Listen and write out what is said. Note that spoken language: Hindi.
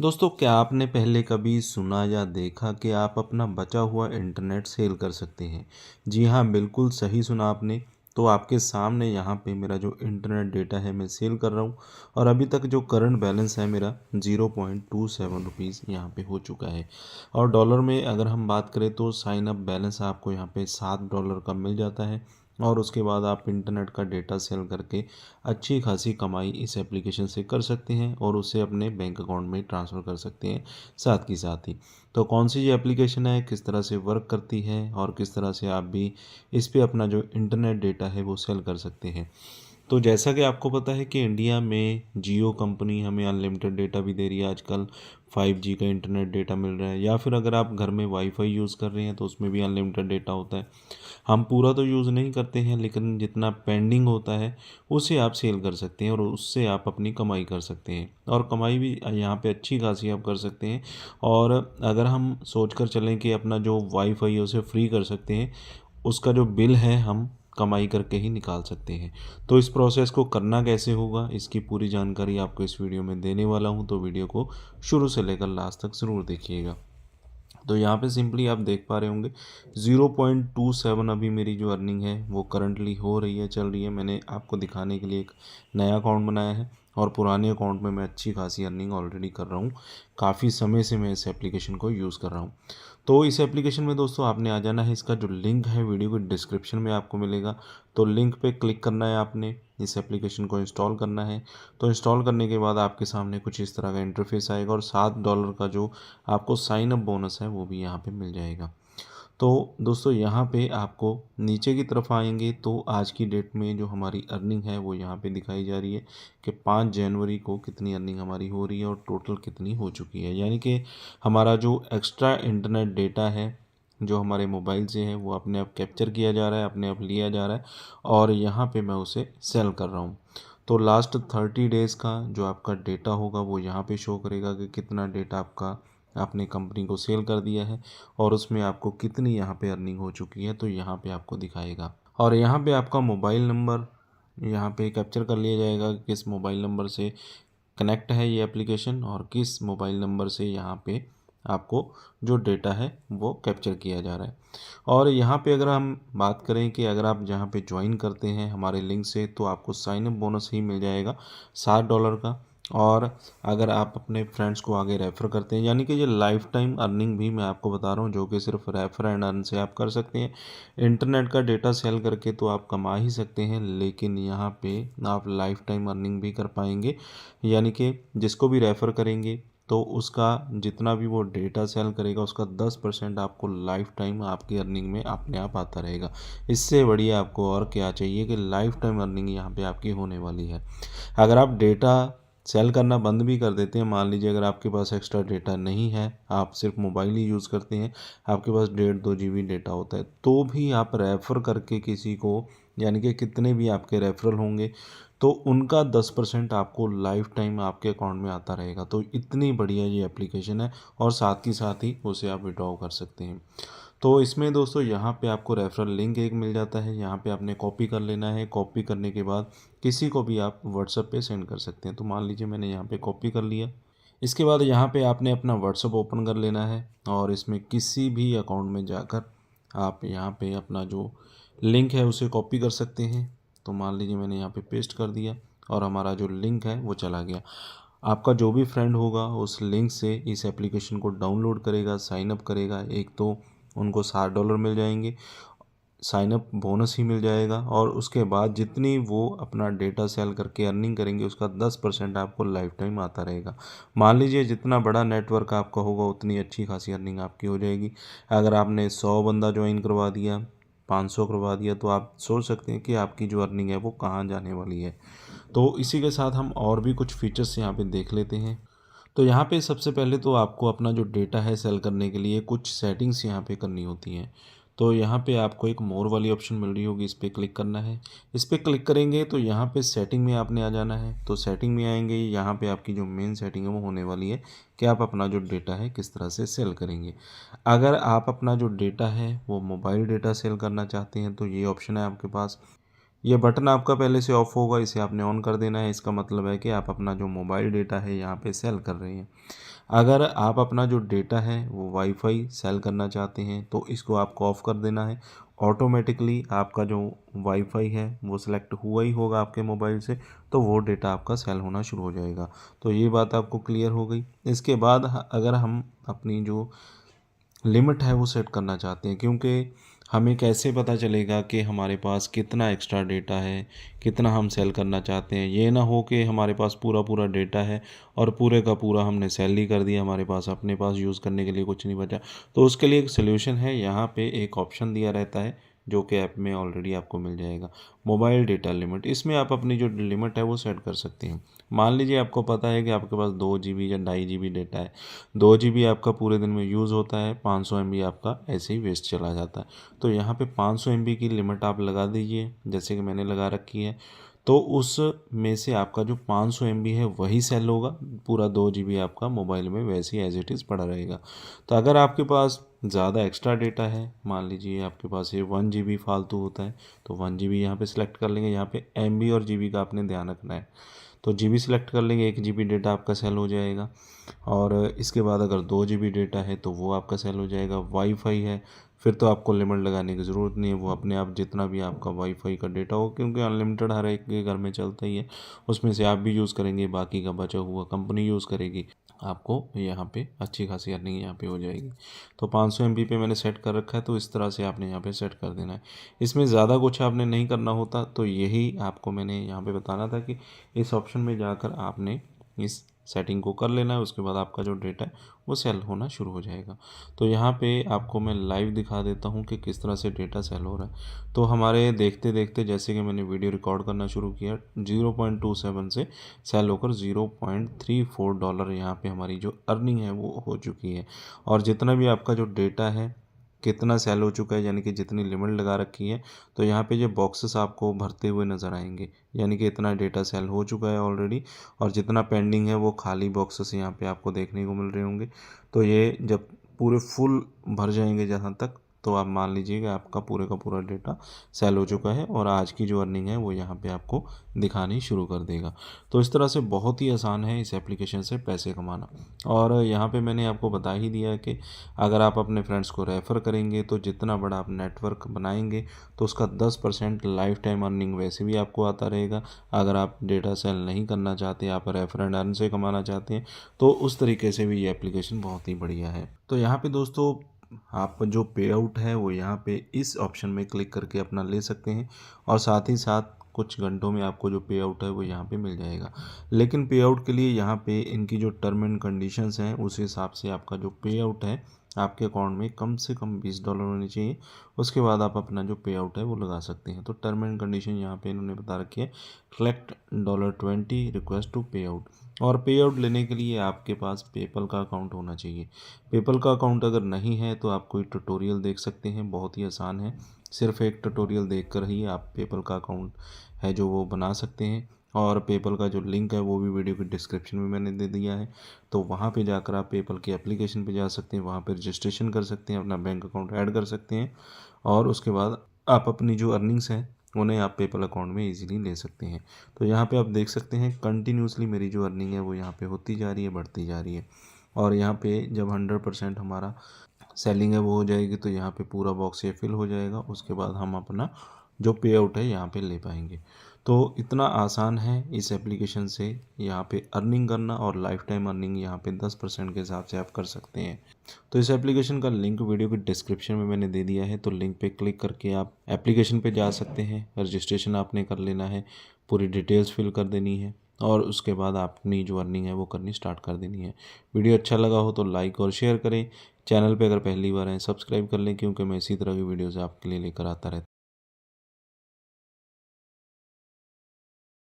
दोस्तों, क्या आपने पहले कभी सुना या देखा कि आप अपना बचा हुआ इंटरनेट सेल कर सकते हैं? जी हाँ, बिल्कुल सही सुना आपने। तो आपके सामने यहाँ पे मेरा जो इंटरनेट डेटा है मैं सेल कर रहा हूँ और अभी तक जो करंट बैलेंस है मेरा 0.27 रुपीज़ यहाँ पे हो चुका है। और डॉलर में अगर हम बात करें तो साइन अप बैलेंस आपको यहाँ पे $7 का मिल जाता है और उसके बाद आप इंटरनेट का डेटा सेल करके अच्छी खासी कमाई इस एप्लीकेशन से कर सकते हैं और उसे अपने बैंक अकाउंट में ट्रांसफ़र कर सकते हैं साथ ही साथ ही। तो कौन सी ये एप्लीकेशन है, किस तरह से वर्क करती है और किस तरह से आप भी इस पे अपना जो इंटरनेट डेटा है वो सेल कर सकते हैं। तो जैसा कि आपको पता है कि इंडिया में जियो कंपनी हमें अनलिमिटेड डेटा भी दे रही है आजकल। 5G का इंटरनेट डेटा मिल रहा है या फिर अगर आप घर में वाईफाई यूज़ कर रहे हैं तो उसमें भी अनलिमिटेड डेटा होता है। हम पूरा तो यूज़ नहीं करते हैं लेकिन जितना पेंडिंग होता है उसे आप सेल कर सकते हैं और उससे आप अपनी कमाई कर सकते हैं और कमाई भी यहाँ पे अच्छी खासी आप कर सकते हैं। और अगर हम सोच कर चलें कि अपना जो वाईफाई है उसे फ्री कर सकते हैं, उसका जो बिल है हम कमाई करके ही निकाल सकते हैं। तो इस प्रोसेस को करना कैसे होगा, इसकी पूरी जानकारी आपको इस वीडियो में देने वाला हूँ, तो वीडियो को शुरू से लेकर लास्ट तक ज़रूर देखिएगा। तो यहाँ पे सिंपली आप देख पा रहे होंगे 0.27 अभी मेरी जो अर्निंग है वो करंटली हो रही है, चल रही है। मैंने आपको दिखाने के लिए एक नया अकाउंट बनाया है और पुराने अकाउंट में मैं अच्छी खासी अर्निंग ऑलरेडी कर रहा हूँ। काफ़ी समय से मैं इस एप्लीकेशन को यूज़ कर रहा हूँ। तो इस एप्लीकेशन में दोस्तों आपने आ जाना है, इसका जो लिंक है वीडियो के डिस्क्रिप्शन में आपको मिलेगा। तो लिंक पे क्लिक करना है आपने, इस एप्लीकेशन को इंस्टॉल करना है। तो इंस्टॉल करने के बाद आपके सामने कुछ इस तरह का इंटरफेस आएगा और $7 का जो आपको साइन अप बोनस है वो भी यहाँ पे मिल जाएगा। तो दोस्तों यहाँ पे आपको नीचे की तरफ आएंगे तो आज की डेट में जो हमारी अर्निंग है वो यहाँ पे दिखाई जा रही है कि 5 जनवरी को कितनी अर्निंग हमारी हो रही है और टोटल कितनी हो चुकी है। यानी कि हमारा जो एक्स्ट्रा इंटरनेट डेटा है जो हमारे मोबाइल से है वो अपने आप कैप्चर किया जा रहा है, अपने आप लिया जा रहा है और यहाँ पे मैं उसे सेल कर रहा हूँ। तो लास्ट 30 डेज़ का जो आपका डेटा होगा वो यहाँ पे शो करेगा कि कितना डेटा आपका आपने कंपनी को सेल कर दिया है और उसमें आपको कितनी यहाँ पे अर्निंग हो चुकी है, तो यहाँ पे आपको दिखाएगा। और यहाँ पे आपका मोबाइल नंबर यहाँ पे कैप्चर कर लिया जाएगा कि किस मोबाइल नंबर से कनेक्ट है ये एप्लीकेशन और किस मोबाइल नंबर से यहाँ पे आपको जो डेटा है वो कैप्चर किया जा रहा है। और यहाँ पे अगर हम बात करें कि अगर आप जहाँ पे ज्वाइन करते हैं हमारे लिंक से तो आपको साइन अप बोनस ही मिल जाएगा $7 का। और अगर आप अपने फ्रेंड्स को आगे रेफ़र करते हैं, यानी कि ये लाइफ टाइम अर्निंग भी मैं आपको बता रहा हूँ जो कि सिर्फ रेफ़र एंड अर्न से आप कर सकते हैं। इंटरनेट का डेटा सेल करके तो आप कमा ही सकते हैं लेकिन यहाँ पे आप लाइफ टाइम अर्निंग भी कर पाएंगे। यानी कि जिसको भी रेफ़र करेंगे तो उसका जितना भी वो डेटा सेल करेगा उसका 10% आपको लाइफ टाइम आपकी अर्निंग में अपने आप आता रहेगा। इससे बढ़िया आपको और क्या चाहिए कि लाइफ टाइम अर्निंग यहाँ पे आपकी होने वाली है। अगर आप डेटा सेल करना बंद भी कर देते हैं, मान लीजिए अगर आपके पास एक्स्ट्रा डेटा नहीं है, आप सिर्फ मोबाइल ही यूज़ करते हैं, आपके पास 1.5-2 GB डेटा होता है, तो भी आप रेफ़र करके किसी को, यानी कि कितने भी आपके रेफरल होंगे तो उनका 10% आपको लाइफ टाइम आपके अकाउंट में आता रहेगा। तो इतनी बढ़िया ये एप्लीकेशन है और साथ ही उसे आप विड्रॉ कर सकते हैं। तो इसमें दोस्तों यहाँ पे आपको रेफरल लिंक एक मिल जाता है, यहाँ पे आपने कॉपी कर लेना है। कॉपी करने के बाद किसी को भी आप व्हाट्सएप पे सेंड कर सकते हैं। तो मान लीजिए मैंने यहाँ पे कॉपी कर लिया। इसके बाद यहाँ पे आपने अपना व्हाट्सएप ओपन कर लेना है और इसमें किसी भी अकाउंट में जाकर आप यहाँ पे अपना जो लिंक है उसे कॉपी कर सकते हैं। तो मान लीजिए मैंने यहाँ पे पेस्ट कर दिया और हमारा जो लिंक है वो चला गया। आपका जो भी फ्रेंड होगा उस लिंक से इस एप्लीकेशन को डाउनलोड करेगा, साइन अप करेगा, एक तो उनको $7 मिल जाएंगे, साइन अप बोनस ही मिल जाएगा और उसके बाद जितनी वो अपना डेटा सेल करके अर्निंग करेंगे उसका 10% आपको लाइफ टाइम आता रहेगा। मान लीजिए जितना बड़ा नेटवर्क आपका होगा उतनी अच्छी खासी अर्निंग आपकी हो जाएगी। अगर आपने 100 बंदा ज्वाइन करवा दिया, 500 करवा दिया, तो आप सोच सकते हैं कि आपकी जो अर्निंग है वो कहाँ जाने वाली है। तो इसी के साथ हम और भी कुछ फीचर्स यहाँ पे देख लेते हैं। तो यहाँ पे सबसे पहले तो आपको अपना जो डेटा है सेल करने के लिए कुछ सेटिंग्स यहाँ पे करनी होती हैं। तो यहाँ पे आपको एक मोर वाली ऑप्शन मिल रही होगी, इस पर क्लिक करना है। इस पर क्लिक करेंगे तो यहाँ पे सेटिंग में आपने आ जाना है। तो सेटिंग में आएंगे, यहाँ पे आपकी जो मेन सेटिंग है वो होने वाली है कि आप अपना जो डेटा है किस तरह से सेल करेंगे। अगर आप अपना जो डेटा है वो मोबाइल डेटा सेल करना चाहते हैं तो ये ऑप्शन है आपके पास। ये बटन आपका पहले से ऑफ होगा, इसे आपने ऑन कर देना है। इसका मतलब है कि आप अपना जो मोबाइल डेटा है यहाँ पे सेल कर रहे हैं। अगर आप अपना जो डेटा है वो वाईफाई सेल करना चाहते हैं तो इसको आपको ऑफ़ कर देना है। ऑटोमेटिकली आपका जो वाईफाई है वो सिलेक्ट हुआ ही होगा आपके मोबाइल से, तो वो डेटा आपका सेल होना शुरू हो जाएगा। तो ये बात आपको क्लियर हो गई। इसके बाद अगर हम अपनी जो लिमिट है वो सेट करना चाहते हैं, क्योंकि हमें कैसे पता चलेगा कि हमारे पास कितना एक्स्ट्रा डेटा है, कितना हम सेल करना चाहते हैं। ये ना हो कि हमारे पास पूरा पूरा डेटा है और पूरे का पूरा हमने सेल ही कर दिया, हमारे पास अपने पास यूज़ करने के लिए कुछ नहीं बचा। तो उसके लिए एक सोल्यूशन है, यहाँ पे एक ऑप्शन दिया रहता है जो कि ऐप में ऑलरेडी आपको मिल जाएगा, मोबाइल डेटा लिमिट। इसमें आप अपनी जो लिमिट है वो सेट कर सकते हैं। मान लीजिए आपको पता है कि आपके पास 2 GB या 2.5 GB डेटा है। 2 GB आपका पूरे दिन में यूज़ होता है, 500 MB आपका ऐसे ही वेस्ट चला जाता है। तो यहाँ पे 500 MB की लिमिट आप लगा दीजिए, जैसे कि मैंने लगा रखी है। तो उस में से आपका जो 500 MB है वही सेल होगा, पूरा 2 GB आपका मोबाइल में वैसे ही एज इट इज़ पड़ा रहेगा। तो अगर आपके पास ज़्यादा एक्स्ट्रा डेटा है, मान लीजिए आपके पास ये 1 GB फालतू होता है, तो 1 GB यहाँ पे सिलेक्ट कर लेंगे। यहाँ पे MB और GB का आपने ध्यान रखना है। तो GB सिलेक्ट कर लेंगे, 1 GB डेटा आपका सेल हो जाएगा। और इसके बाद अगर 2 GB डेटा है तो वो आपका सेल हो जाएगा। वाईफाई है, फिर तो आपको लिमिट लगाने की ज़रूरत नहीं है, वो अपने आप जितना भी आपका वाईफाई का डेटा हो, क्योंकि अनलिमिटेड हर एक के घर में चलता ही है, उसमें से आप भी यूज़ करेंगे, बाकी का बचा हुआ कंपनी यूज़ करेगी, आपको यहाँ पे अच्छी खासी अर्निंग यहाँ पे हो जाएगी। तो 500 MB पे मैंने सेट कर रखा है, तो इस तरह से आपने यहाँ पे सेट कर देना है। इसमें ज़्यादा कुछ आपने नहीं करना होता, तो यही आपको मैंने यहाँ पे बताना था कि इस ऑप्शन में जाकर आपने इस सेटिंग को कर लेना है। उसके बाद आपका जो डेटा है वो सेल होना शुरू हो जाएगा। तो यहाँ पे आपको मैं लाइव दिखा देता हूँ कि किस तरह से डेटा सेल हो रहा है। तो हमारे देखते देखते जैसे कि मैंने वीडियो रिकॉर्ड करना शुरू किया, 0.27 से सेल होकर $0.34 यहाँ पे हमारी जो अर्निंग है वो हो चुकी है। और जितना भी आपका जो डेटा है कितना सेल हो चुका है, यानी कि जितनी लिमिट लगा रखी है, तो यहाँ पे जो बॉक्सेस आपको भरते हुए नज़र आएंगे, यानी कि इतना डेटा सेल हो चुका है ऑलरेडी, और जितना पेंडिंग है वो खाली बॉक्सेस यहाँ पे आपको देखने को मिल रहे होंगे। तो ये जब पूरे फुल भर जाएंगे जहाँ तक, तो आप मान लीजिए कि आपका पूरे का पूरा डेटा सेल हो चुका है और आज की जो अर्निंग है वो यहाँ पे आपको दिखानी शुरू कर देगा। तो इस तरह से बहुत ही आसान है इस एप्लीकेशन से पैसे कमाना। और यहाँ पे मैंने आपको बता ही दिया है कि अगर आप अपने फ्रेंड्स को रेफ़र करेंगे तो जितना बड़ा आप नेटवर्क बनाएंगे तो उसका 10% लाइफ टाइम अर्निंग वैसे भी आपको आता रहेगा। अगर आप डेटा सेल नहीं करना चाहते, आप रेफर एंड अर्न से कमाना चाहते हैं, तो उस तरीके से भी ये एप्लीकेशन बहुत ही बढ़िया है। तो यहाँ पे दोस्तों आप जो पे आउट है वो यहाँ पे इस ऑप्शन में क्लिक करके अपना ले सकते हैं, और साथ ही साथ कुछ घंटों में आपको जो पे आउट है वो यहाँ पे मिल जाएगा। लेकिन पे आउट के लिए यहाँ पे इनकी जो टर्म एंड कंडीशंस हैं उस हिसाब से आपका जो पे आउट है आपके अकाउंट में कम से कम $20 होने चाहिए। उसके बाद आप अपना जो पे आउट है वो लगा सकते हैं। तो टर्म एंड कंडीशन यहाँ पे इन्होंने बता रखी है, कलेक्ट $20 रिक्वेस्ट टू पे आउट। और पे आउट लेने के लिए आपके पास पेपल का अकाउंट होना चाहिए। पेपल का अकाउंट अगर नहीं है तो आप कोई ट्यूटोरियल देख सकते हैं, बहुत ही आसान है। सिर्फ एक ट्यूटोरियल देख कर ही आप पेपल का अकाउंट है जो वो बना सकते हैं। और पेपल का जो लिंक है वो भी वीडियो के डिस्क्रिप्शन में मैंने दे दिया है। तो वहाँ पे जाकर आप पेपल की एप्लीकेशन पे जा सकते हैं, वहाँ पे रजिस्ट्रेशन कर सकते हैं, अपना बैंक अकाउंट ऐड कर सकते हैं, और उसके बाद आप अपनी जो अर्निंग्स हैं उन्हें आप पेपल अकाउंट में इजीली ले सकते हैं। तो यहाँ पे आप देख सकते हैं कंटिन्यूसली मेरी जो अर्निंग है वो यहाँ पे होती जा रही है, बढ़ती जा रही है। और यहाँ पे जब 100% हमारा सेलिंग है वो हो जाएगी तो यहाँ पे पूरा बॉक्स ये फिल हो जाएगा। उसके बाद हम अपना जो पे आउट है यहाँ पे ले पाएंगे। तो इतना आसान है इस एप्लीकेशन से यहाँ पे अर्निंग करना, और लाइफ टाइम अर्निंग यहाँ पे 10% के हिसाब से आप कर सकते हैं। तो इस एप्लीकेशन का लिंक वीडियो के डिस्क्रिप्शन में मैंने दे दिया है, तो लिंक पे क्लिक करके आप एप्लीकेशन पे जा सकते हैं। रजिस्ट्रेशन आपने कर लेना है, पूरी डिटेल्स फिल कर देनी है, और उसके बाद अपनी जो अर्निंग है वो करनी स्टार्ट कर देनी है। वीडियो अच्छा लगा हो तो लाइक और शेयर करें। चैनल पे अगर पहली बार हैं सब्सक्राइब कर लें, क्योंकि मैं इसी तरह की वीडियोज़ आपके लिए लेकर आता रहता हूँ।